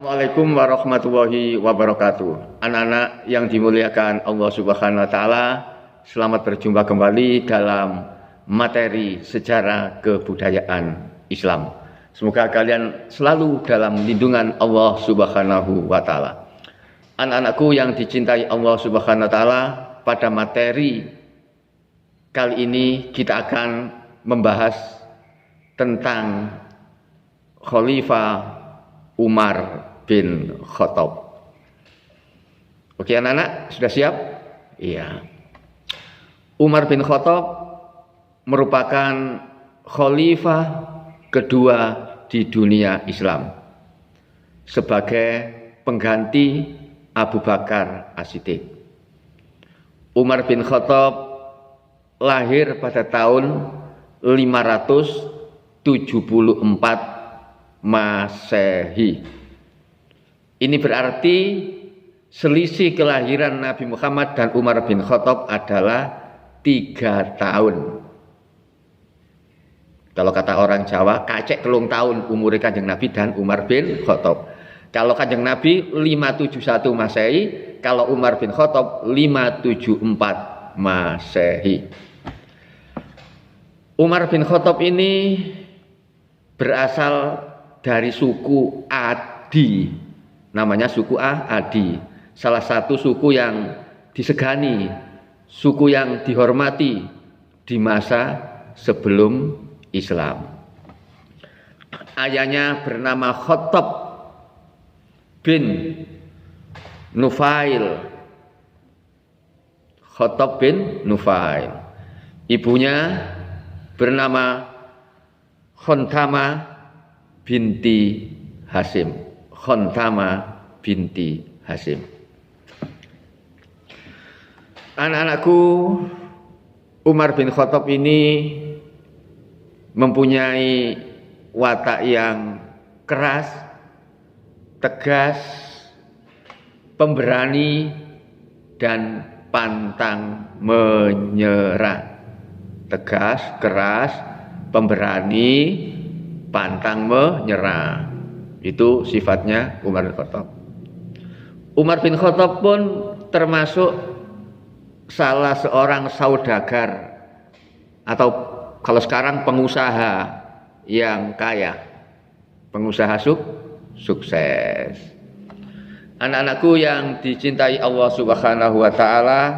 Assalamualaikum warahmatullahi wabarakatuh. Anak-anak yang dimuliakan Allah Subhanahu wa taala, selamat berjumpa kembali dalam materi sejarah kebudayaan Islam. Semoga kalian selalu dalam lindungan Allah Subhanahu wa taala. Anak-anakku yang dicintai Allah Subhanahu wa taala, pada materi kali ini kita akan membahas tentang Khalifah Umar bin Khattab. Oke anak-anak, sudah siap? Iya. Umar bin Khattab merupakan khalifah kedua di dunia Islam sebagai pengganti Abu Bakar As-Siddiq. Umar bin Khattab lahir pada tahun 574 Masehi. Ini berarti selisih kelahiran Nabi Muhammad dan Umar bin Khattab adalah 3 tahun. Kalau kata orang Jawa, kacek 3 tahun umur Kanjeng Nabi dan Umar bin Khattab. Kalau Kanjeng Nabi 571 Masehi, kalau Umar bin Khattab 574 Masehi. Umar bin Khattab ini berasal dari suku Adi, namanya suku Adi, salah satu suku yang disegani, suku yang dihormati di masa sebelum Islam. Ayahnya bernama Khattab bin Nufail. Khattab bin Nufail. Ibunya bernama Khonthama binti Hasim. Khonthama binti Hasim. Anak-anakku, Umar bin Khattab ini mempunyai watak yang keras, tegas, pemberani, dan pantang menyerah. Tegas, keras, pemberani, pantang menyerah. Itu sifatnya Umar bin Khattab. Umar bin Khattab pun termasuk salah seorang saudagar atau kalau sekarang pengusaha yang kaya, pengusaha sukses. Anak-anakku yang dicintai Allah Subhanahu wa taala,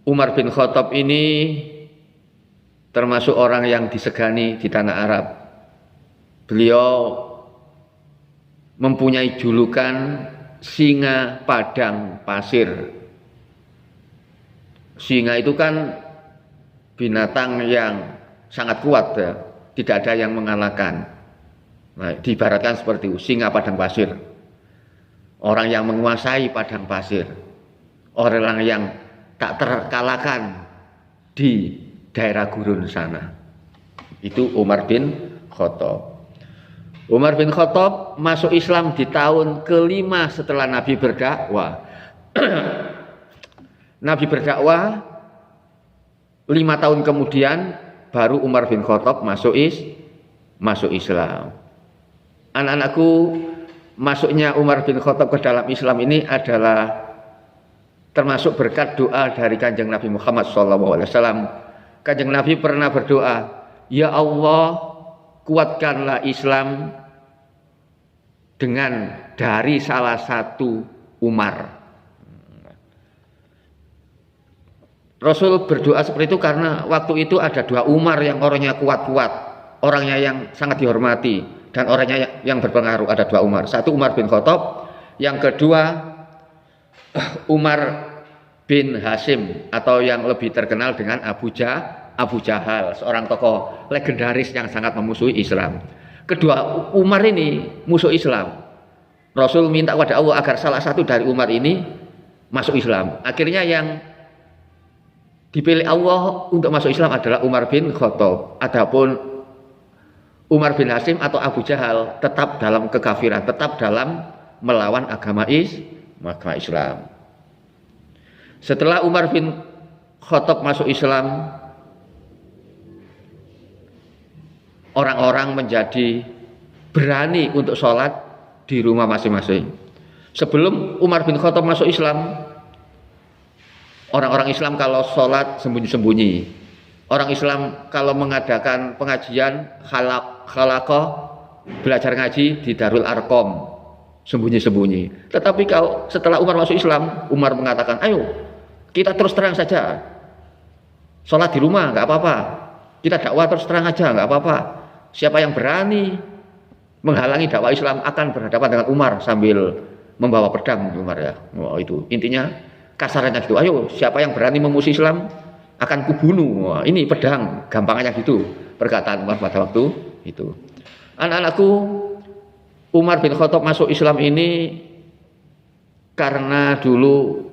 Umar bin Khattab ini termasuk orang yang disegani di tanah Arab. Beliau mempunyai julukan singa padang pasir. Singa itu kan binatang yang sangat kuat ya, tidak ada yang mengalahkan. Nah, diibaratkan seperti itu, singa padang pasir. Orang yang menguasai padang pasir. Orang yang tak terkalahkan di daerah gurun sana. Itu Umar bin Khattab. Umar bin Khattab masuk Islam di tahun ke-5 setelah Nabi berdakwah. Nabi berdakwah 5 tahun kemudian baru Umar bin Khattab masuk Islam. Anak-anakku, masuknya Umar bin Khattab ke dalam Islam ini adalah termasuk berkat doa dari Kanjeng Nabi Muhammad SAW. Kanjeng Nabi pernah berdoa, "Ya Allah, kuatkanlah Islam dengan dari salah satu Umar." Rasul berdoa seperti itu karena waktu itu ada 2 Umar yang orangnya kuat-kuat, orangnya yang sangat dihormati, dan orangnya yang berpengaruh. Ada 2 Umar. Satu Umar bin Khattab, yang kedua Umar bin Hasim atau yang lebih terkenal dengan Abu Jahal, seorang tokoh legendaris yang sangat memusuhi Islam. Kedua Umar ini musuh Islam. Rasul minta kepada Allah agar salah satu dari Umar ini masuk Islam. Akhirnya yang dipilih Allah untuk masuk Islam adalah Umar bin Khattab. Adapun Umar bin Hasim atau Abu Jahal tetap dalam kekafiran, tetap dalam melawan agama Islam. Setelah Umar bin Khattab masuk Islam, orang-orang menjadi berani untuk sholat di rumah masing-masing. Sebelum Umar bin Khattab masuk Islam, orang-orang Islam kalau sholat sembunyi-sembunyi. Orang Islam kalau mengadakan pengajian khalaqah, belajar ngaji di Darul Arqam, sembunyi-sembunyi. Tetapi kalau setelah Umar masuk Islam, Umar mengatakan, ayo kita terus terang saja, sholat di rumah nggak apa-apa, kita dakwah terus terang aja nggak apa-apa. Siapa yang berani menghalangi dakwah Islam akan berhadapan dengan Umar sambil membawa pedang. Umar ya, itu intinya kasarannya gitu. Ayo siapa yang berani memusuhi Islam akan kubunuh. Ini pedang, gampangnya gitu perkataan Umar pada waktu itu. Anak-anakku, Umar bin Khattab masuk Islam ini karena dulu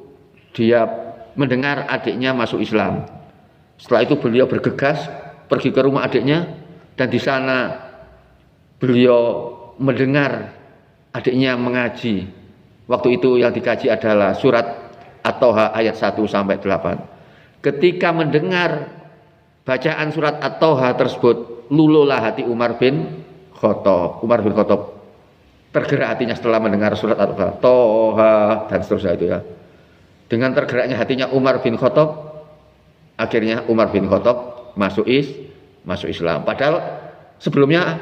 dia mendengar adiknya masuk Islam. Setelah itu beliau bergegas pergi ke rumah adiknya, dan di sana beliau mendengar adiknya mengaji. Waktu itu yang dikaji adalah surat At-Toha ayat 1 sampai 8. Ketika mendengar bacaan surat At-Toha tersebut, luluhlah hati Umar bin Khattab. Umar bin Khattab tergerak hatinya setelah mendengar surat At-Toha, Toha dan seterusnya itu ya. Dengan tergeraknya hatinya Umar bin Khattab, akhirnya Umar bin Khattab masuk Islam. Padahal sebelumnya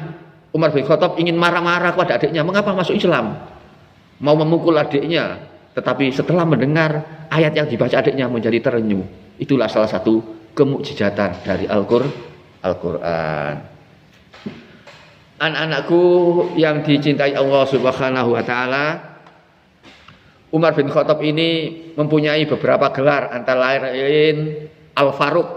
Umar bin Khattab ingin marah-marah kepada adiknya, mengapa masuk Islam? Mau memukul adiknya, tetapi setelah mendengar ayat yang dibaca adiknya menjadi terenyuh. Itulah salah satu kemukjizatan dari Al-Qur'an. Anak-anakku yang dicintai Allah Subhanahu wa taala, Umar bin Khattab ini mempunyai beberapa gelar, antara lain Al-Faruq.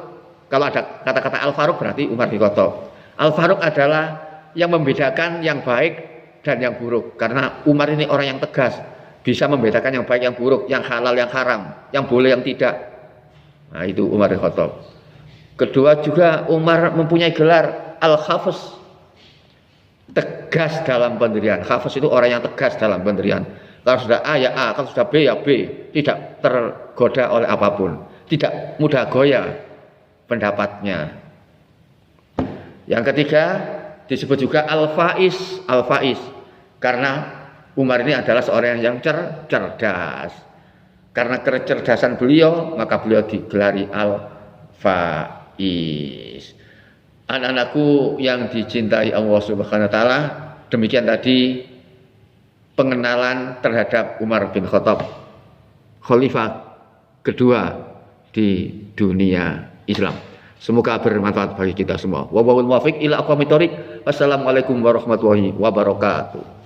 Kalau ada kata-kata Al-Faruq berarti Umar bin Khattab. Al-Faruq adalah yang membedakan yang baik dan yang buruk, karena Umar ini orang yang tegas, bisa membedakan yang baik yang buruk, yang halal yang haram, yang boleh yang tidak. Nah, itu Umar bin Khattab. Kedua juga Umar mempunyai gelar Al-Hafiz, tegas dalam pendirian. Hafiz itu orang yang tegas dalam pendirian. Kalau sudah A ya A, kalau sudah B ya B, tidak tergoda oleh apapun, tidak mudah goyah pendapatnya. Yang ketiga disebut juga Al-Faiz, Al-Faiz, karena Umar ini adalah seorang yang cerdas. Karena kecerdasan beliau, maka beliau digelari Al-Faiz. Anak-anakku yang dicintai Allah Subhanahu wa taala, demikian tadi pengenalan terhadap Umar bin Khattab, khalifah kedua di dunia Islam. Semoga bermanfaat bagi kita semua. Wallahul muwaffiq ila aqwamit thoriq. Wassalamualaikum warahmatullahi wabarakatuh.